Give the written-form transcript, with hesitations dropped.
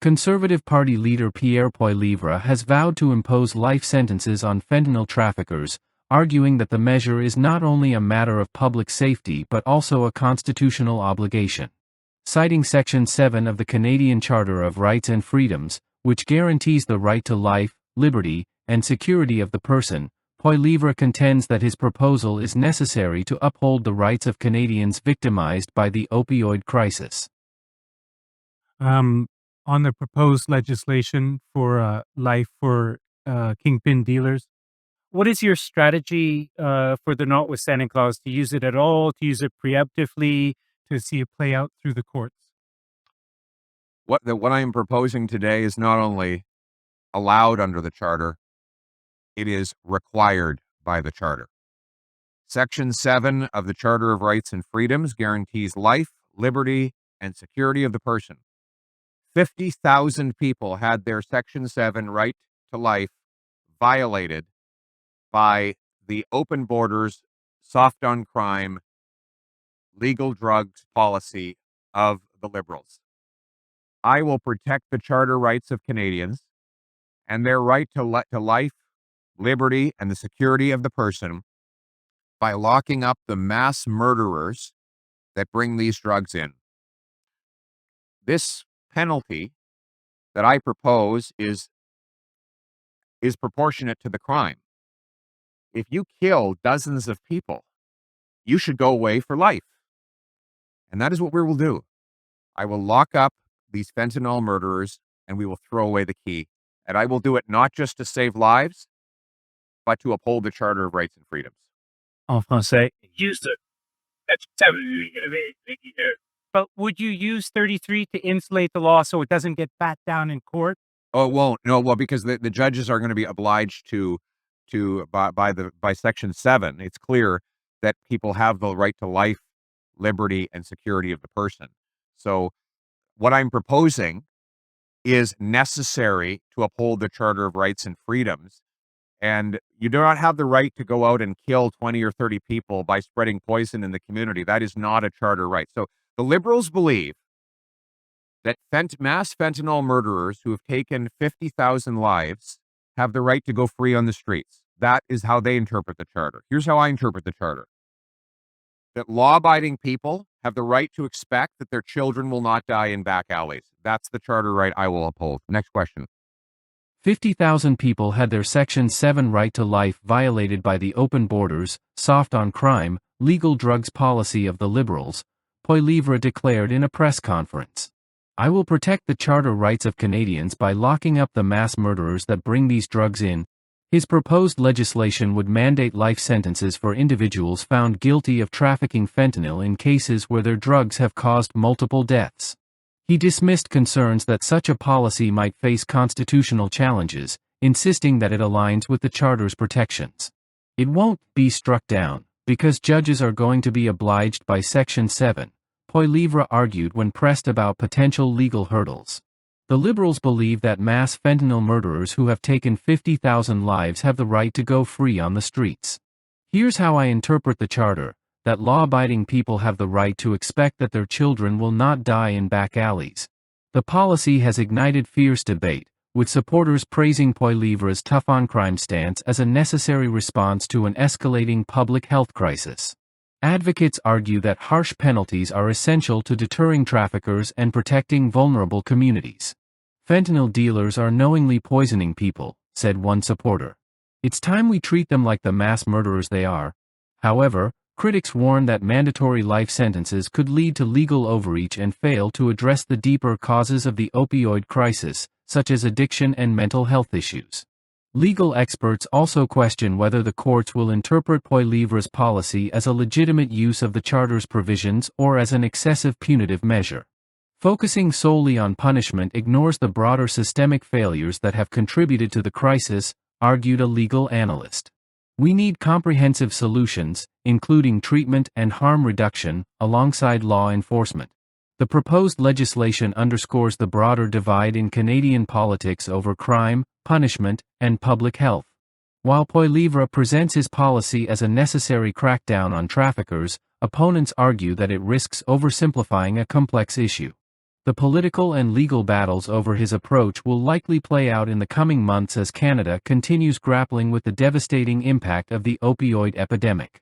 Conservative Party leader Pierre Poilievre has vowed to impose life sentences on fentanyl traffickers, arguing that the measure is not only a matter of public safety but also a constitutional obligation. Citing Section 7 of the Canadian Charter of Rights and Freedoms, which guarantees the right to life, liberty, and security of the person, Poilievre contends that his proposal is necessary to uphold the rights of Canadians victimized by the opioid crisis. On the proposed legislation for life for kingpin dealers, what is your strategy for the notwithstanding clause? To use it at all, to use it preemptively, to see it play out through the courts? What I am proposing today is not only allowed under the Charter, it is required by the Charter. Section 7 of the Charter of Rights and Freedoms guarantees life, liberty, and security of the person. 50,000 people had their Section 7 right to life violated by the open borders, soft on crime, legal drugs policy of the Liberals. I will protect the charter rights of Canadians and their right to life, liberty, and the security of the person by locking up the mass murderers that bring these drugs in. This penalty that I propose is proportionate to the crime. If you kill dozens of people, you should go away for life. And that is what we will do. I will lock up these fentanyl murderers and we will throw away the key. And I will do it not just to save lives, but to uphold the Charter of Rights and Freedoms. En français. But would you use 33 to insulate the law so it doesn't get bat down in court? Oh, it won't. No, well, because the judges are going to be obliged to by Section 7. It's clear that people have the right to life, liberty, and security of the person. So what I'm proposing is necessary to uphold the Charter of Rights and Freedoms. And you do not have the right to go out and kill 20 or 30 people by spreading poison in the community. That is not a charter right. So the Liberals believe that mass fentanyl murderers who have taken 50,000 lives have the right to go free on the streets. That is how they interpret the Charter. Here's how I interpret the Charter. That law-abiding people have the right to expect that their children will not die in back alleys. That's the charter right I will uphold. Next question. 50,000 people had their Section 7 right to life violated by the open borders, soft on crime, legal drugs policy of the Liberals, Poilievre declared in a press conference. I will protect the charter rights of Canadians by locking up the mass murderers that bring these drugs in. His proposed legislation would mandate life sentences for individuals found guilty of trafficking fentanyl in cases where their drugs have caused multiple deaths. He dismissed concerns that such a policy might face constitutional challenges, insisting that it aligns with the Charter's protections. It won't be struck down, because judges are going to be obliged by Section 7, Poilievre argued when pressed about potential legal hurdles. The Liberals believe that mass fentanyl murderers who have taken 50,000 lives have the right to go free on the streets. Here's how I interpret the Charter. That law-abiding people have the right to expect that their children will not die in back alleys. The policy has ignited fierce debate, with supporters praising Poilievre's tough-on-crime stance as a necessary response to an escalating public health crisis. Advocates argue that harsh penalties are essential to deterring traffickers and protecting vulnerable communities. Fentanyl dealers are knowingly poisoning people, said one supporter. It's time we treat them like the mass murderers they are. However, critics warn that mandatory life sentences could lead to legal overreach and fail to address the deeper causes of the opioid crisis, such as addiction and mental health issues. Legal experts also question whether the courts will interpret Poilievre's policy as a legitimate use of the Charter's provisions or as an excessive punitive measure. Focusing solely on punishment ignores the broader systemic failures that have contributed to the crisis, argued a legal analyst. We need comprehensive solutions, including treatment and harm reduction, alongside law enforcement. The proposed legislation underscores the broader divide in Canadian politics over crime, punishment, and public health. While Poilievre presents his policy as a necessary crackdown on traffickers, opponents argue that it risks oversimplifying a complex issue. The political and legal battles over his approach will likely play out in the coming months as Canada continues grappling with the devastating impact of the opioid epidemic.